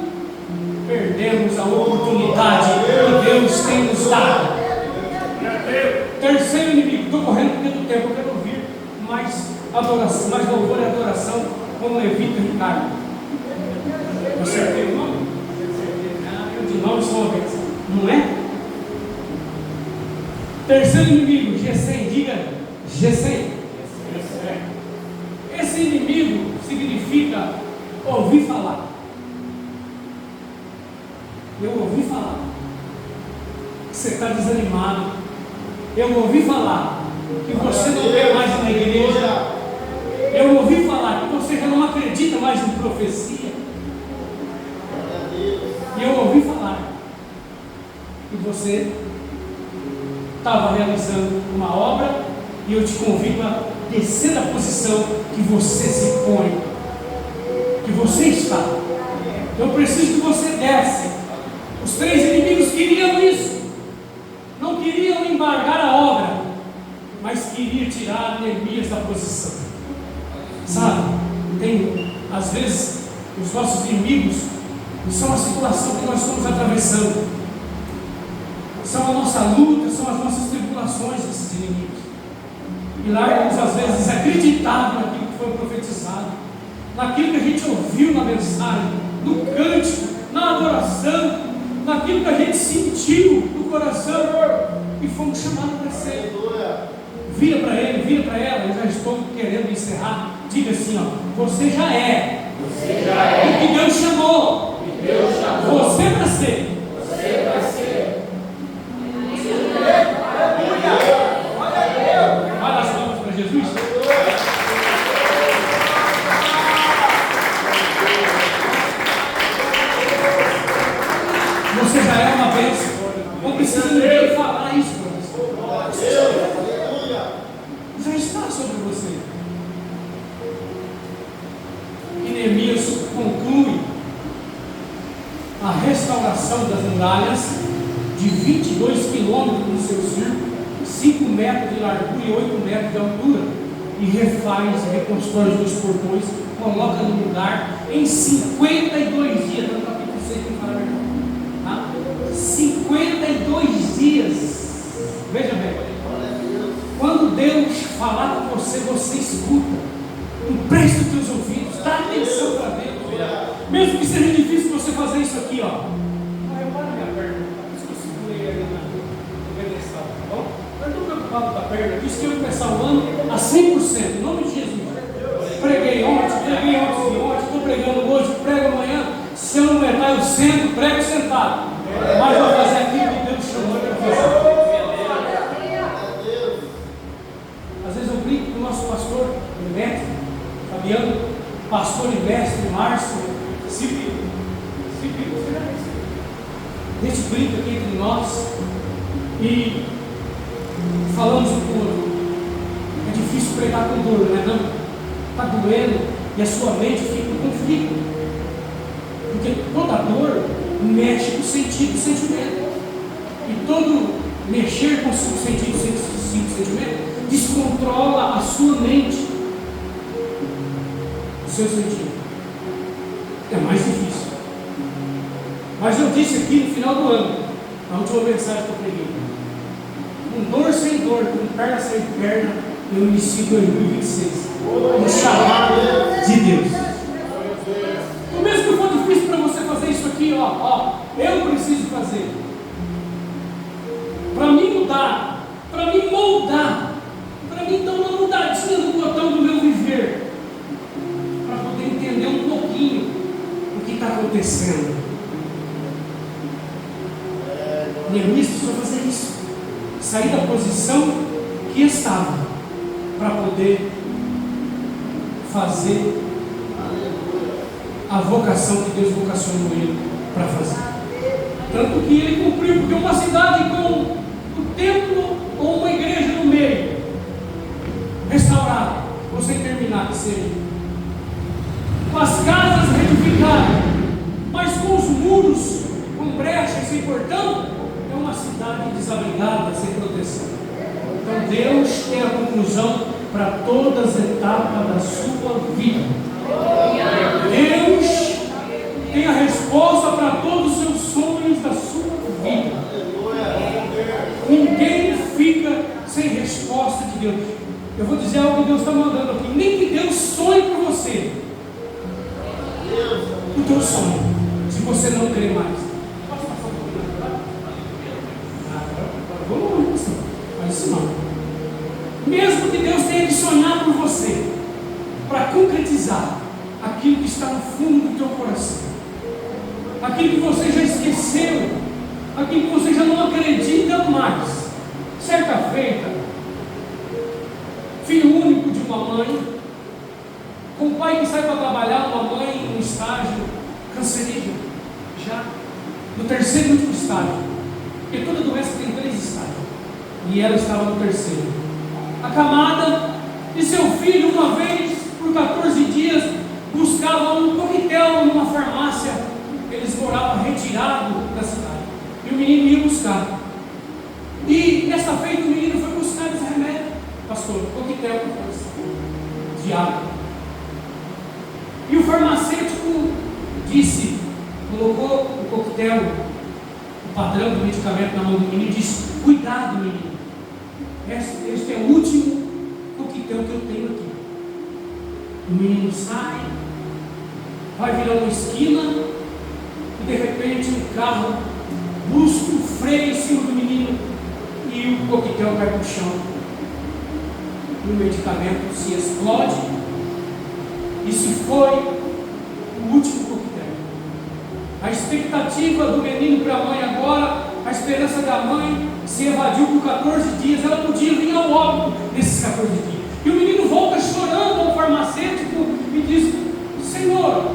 perdemos a oportunidade que Deus tem nos dado. Terceiro inimigo. Estou correndo porque do tempo eu quero ouvir mais adoração, mais louvor e adoração, como Levita e Ricardo. Você tem o nome? Eu de nome sou uma vez, não é? Terceiro inimigo, Gesem. Diga, Gesem. Esse inimigo significa ouvir falar. Eu ouvi falar que você está desanimado. Eu ouvi falar que você não quer mais ir na igreja. Eu ouvi falar que você já não acredita mais em profecia. E eu ouvi falar que você estava realizando uma obra E eu te convido a descer da posição que você se põe, que você está. Eu preciso que você desce. Os 3 inimigos queriam isso. Não queriam embargar a obra, mas queriam tirar Neemias da posição. Sabe, às vezes, os nossos inimigos são a situação que nós estamos atravessando, são a nossa luta, são as nossas tribulações, esses inimigos. E largam-nos às vezes desacreditados naquilo que foi profetizado, naquilo que a gente ouviu na mensagem, no cântico, na adoração, naquilo que a gente sentiu no coração e fomos chamados para ser. Vira para ele, vira para ela. Eu já estou querendo encerrar. Diga assim, ó, você já é o que Deus chamou você para ser. Olha as palmas para Jesus. Você já é uma bênção. Não precisa ninguém falar isso para você. Já está sobre você. E Neemias conclui a restauração das muralhas de 22 quilômetros no seu círculo, 5 metros de largura e 8 metros de altura, e refaz, reconstrói os 2 portões, coloca no lugar em 52 dias. No capítulo 6 tem que falar melhor. 52 dias. Veja bem, quando Deus falar com você, você escuta. Empresta os teus ouvidos, dá atenção para Deus. Mesmo que seja difícil você fazer isso aqui, ó. Eu paro minha perna, por isso que eu segurei ali no pedestal, tá bom? Eu não estou preocupado com a perna, disse que eu ia começar o ano a 100%, em nome de Jesus. Preguei ontem, estou pregando hoje, prego amanhã. Se eu não aguentar, eu sento, prego sentado. Mas vou fazer aquilo que Deus chamou para fazer. Às vezes eu brinco com o nosso pastor, o mestre, Fabiano, pastor e mestre, Márcio, Cipi, você já é. A gente brinca aqui entre nós e falamos é difícil pregar com dor, não é não? Está doendo e a sua mente fica em conflito. Porque toda dor mexe com o sentido do sentimento. E todo mexer com o sentido do sentimento descontrola a sua mente, o seu sentido. É mais difícil. Mas eu disse aqui no final do ano, na última mensagem que eu preguei, com dor sem dor, com perna sem perna, eu inicio 2026, no chamado de Deus. O mesmo que for difícil para você fazer isso aqui, eu preciso fazer. Para mim mudar, para mim moldar, para mim dar uma mudadinha no botão do meu viver, para poder entender um pouquinho o que está acontecendo. Neemias precisou fazer isso, sair da posição que estava, para poder fazer a vocação que Deus vocacionou ele para fazer. Tanto que ele cumpriu, porque uma cidade com o templo ou uma igreja no meio, restaurada, ou sem terminar que seja, com as casas reedificadas, mas com os muros com brecha e sem portão, é uma cidade desabrigada, sem proteção. Então Deus tem a conclusão para todas as etapas da sua vida. Deus tem a resposta para todos os seus sonhos da sua vida. Ninguém fica sem resposta de Deus. Eu vou dizer algo que Deus está mandando aqui. Nem que Deus sonhe por você. O teu sonho, se você não crê mais. Posso passar um pouquinho agora? Vamos lá, mas isso não. Mesmo que Deus tenha que sonhar por você, para concretizar aquilo que está no fundo do teu coração, aquilo que você já esqueceu, aquilo que você já não acredita mais. Certa feita, filho único de uma mãe, com um pai que sai para trabalhar, uma mãe em um estágio cancerígeno, já no terceiro e último estágio, porque toda doença tem 3 estágios, e ela estava no terceiro. acamada, e seu filho, uma vez por 14 dias, buscava um coquetel numa farmácia. Eles moravam retirado da cidade, e o menino ia buscar. E desta feita o menino foi buscar esse remédio, pastor, coquetel de água. E o farmacêutico disse, colocou o coquetel, o padrão do medicamento na mão do menino e disse: cuidado, menino, este é o último coquetel que eu tenho aqui. O menino sai, vai virar uma esquina e de repente um carro brusco freia em cima do menino e o coquetel cai para o chão. E o medicamento se explode. Isso foi o último coquetel. A expectativa do menino para a mãe agora, a esperança da mãe se evadiu por 14 dias. Ela podia vir ao óbito nesses 14 dias. E o menino volta chorando ao farmacêutico e diz: Senhor,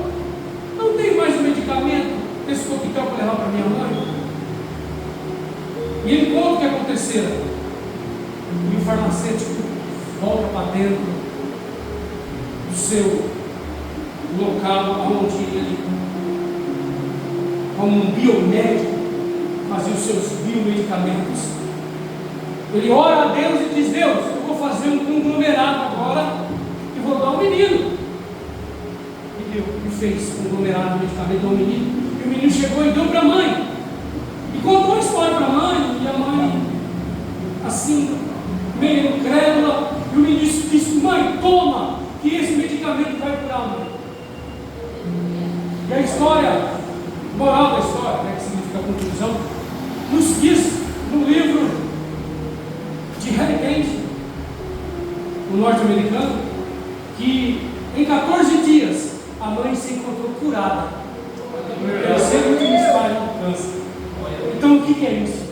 não tem mais um medicamento desse coquetel para levar para minha mãe? E ele conta o que aconteceu. E o farmacêutico volta para dentro do seu local onde ele, como um biomédico, fazia os seus biomedicamentos. Ele ora a Deus e diz: Deus, eu vou fazer um conglomerado agora e vou dar ao menino. E deu, e fez um conglomerado de medicamento ao menino. E o menino chegou e deu para a mãe. E contou a história para a mãe. E a mãe, assim, meio incrédula. E o menino disse: mãe, toma, que esse medicamento vai curar a mãe. E a história, moral da história, né, que significa conclusão, nos diz no livro de Harry Kent, o norte-americano, que em 14 dias a mãe se encontrou curada. Ele sempre que nos faz um câncer. Então o que é isso?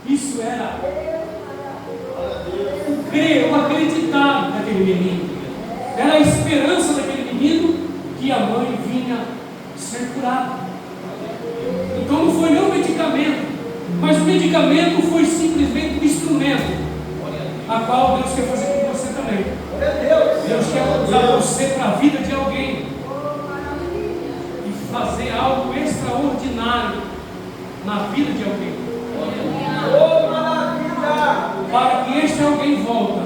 Isso era o crer, o acreditar daquele menino. Era a esperança daquele menino que a mãe vinha ser curada. Então não foi nem o medicamento, mas o medicamento foi simplesmente um instrumento, a qual Deus quer fazer com você também. Deus quer usar você para a vida de alguém e fazer algo extraordinário na vida de alguém, para que este alguém volta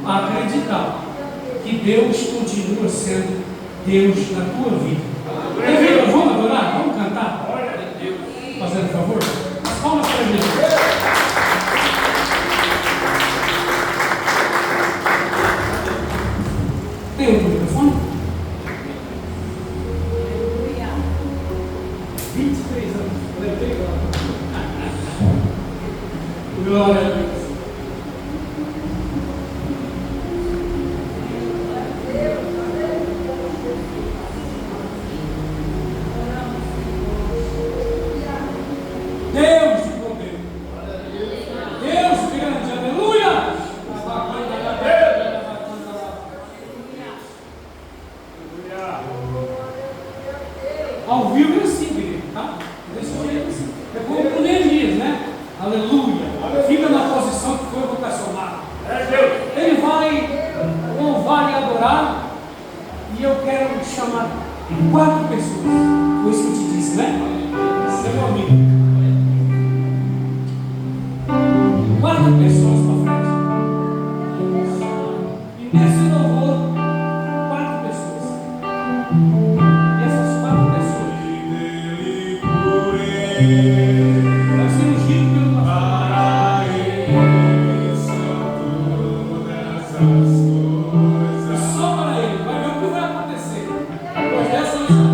a acreditar que Deus continua sendo Deus na tua vida. Vamos adorar? Vamos cantar? Fazendo favor? As palmas para Jesus. Tem outro microfone? 23 anos. Glória a Deus. Deus de poder. Deus grande. Aleluia. Ao vivo é assim, querido, tá? Desse jeito assim. É como o Neemias, né? Aleluia. Fica na posição que foi vocacionado. Ele vai louvar e adorar. E eu quero chamar 4 pessoas. Foi isso que eu te disse, né? Você é meu amigo. 4 pessoas para frente. E nesse louvor, 4 pessoas. E essas 4 pessoas vai ser ungido pelo pastor. Só para ele, vai ver o que vai acontecer depois dessa unção.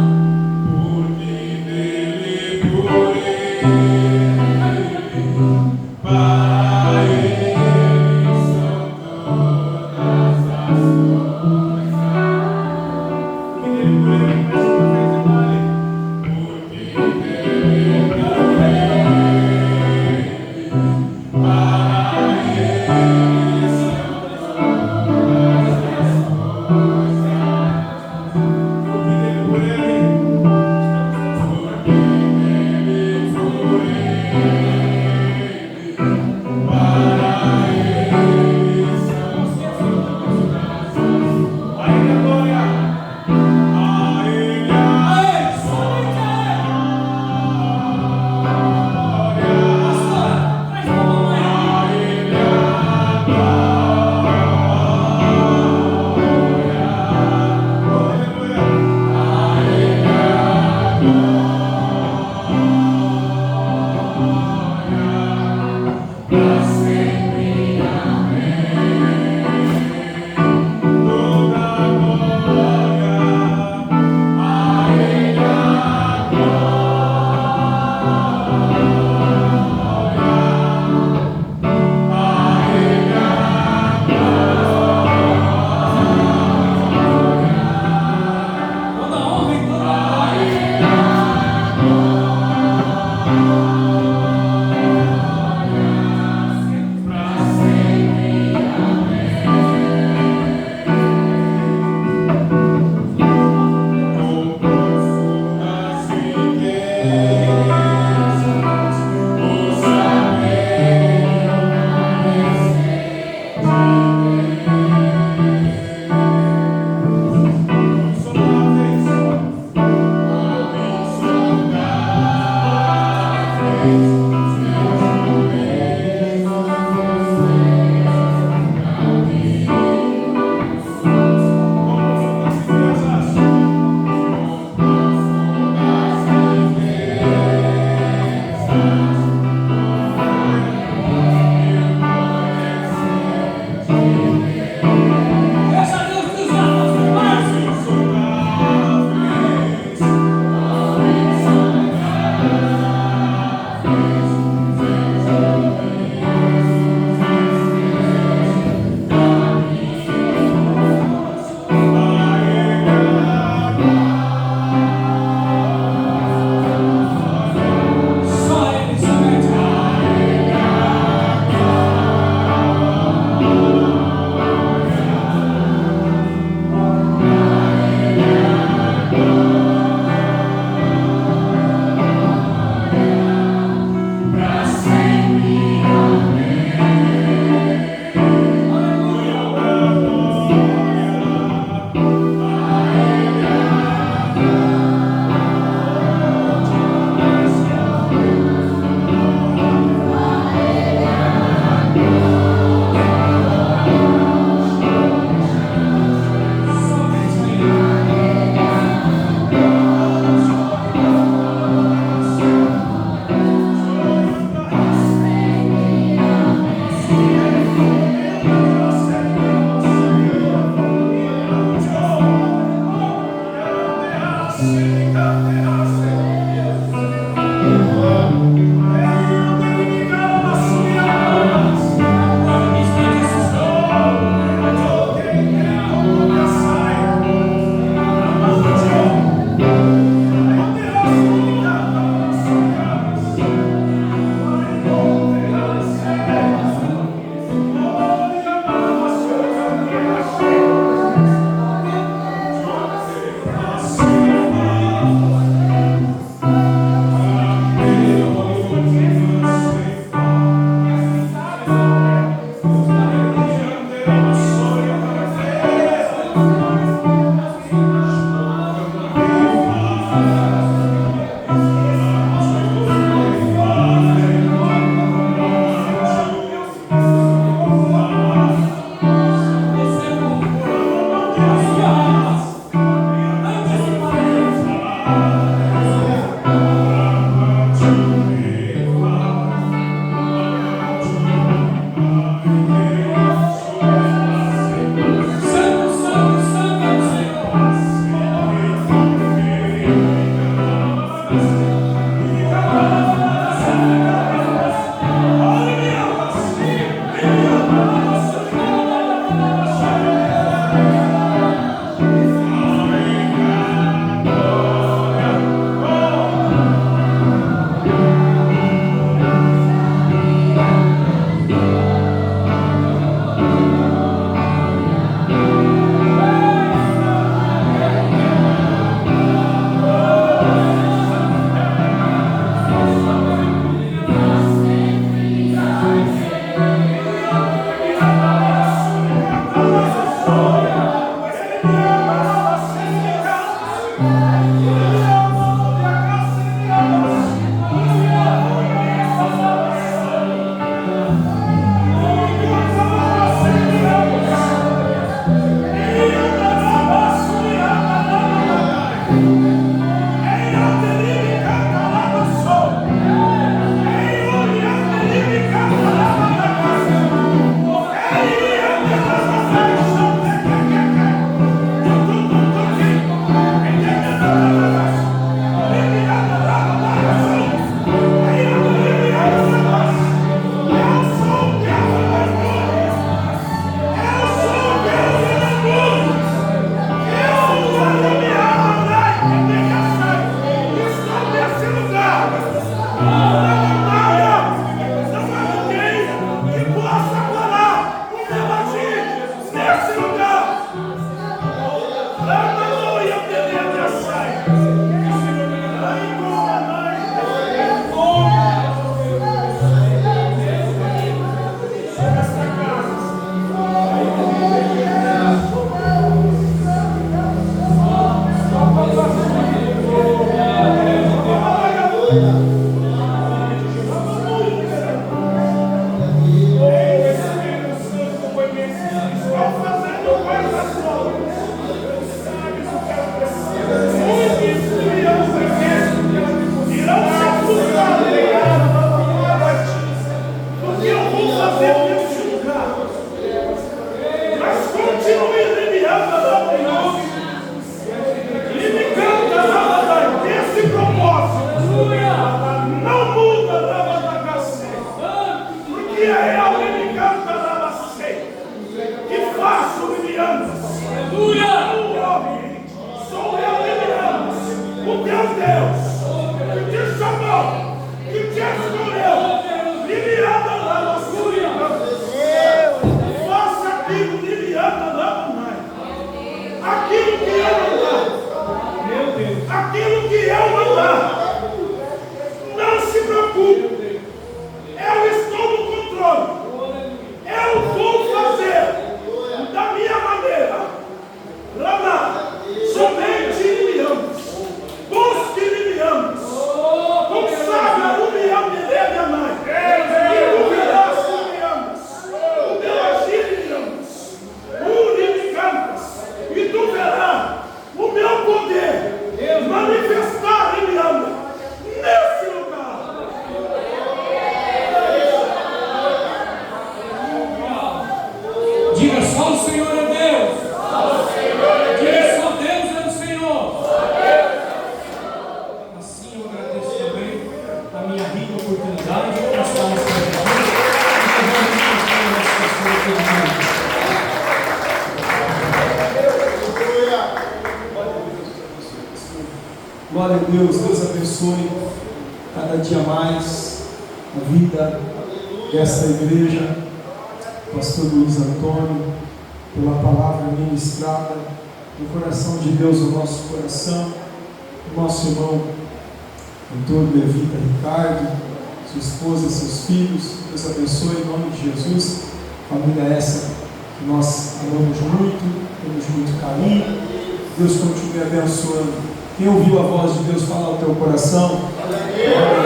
carinho, a oportunidade de mostrar nosso trabalho e que realmente acompanha a nossa pastora todo dia.
Glória a Deus, Deus abençoe cada dia mais a vida desta igreja, pastor Luiz Antônio, pela palavra ministrada no coração de Deus, no nosso coração, o nosso irmão Antônio Levita Ricardo, sua esposa, seus filhos. Deus abençoe em nome de Jesus, família essa que nós amamos muito, temos muito carinho. Deus continue abençoando. Quem ouviu a voz de Deus falar ao teu coração?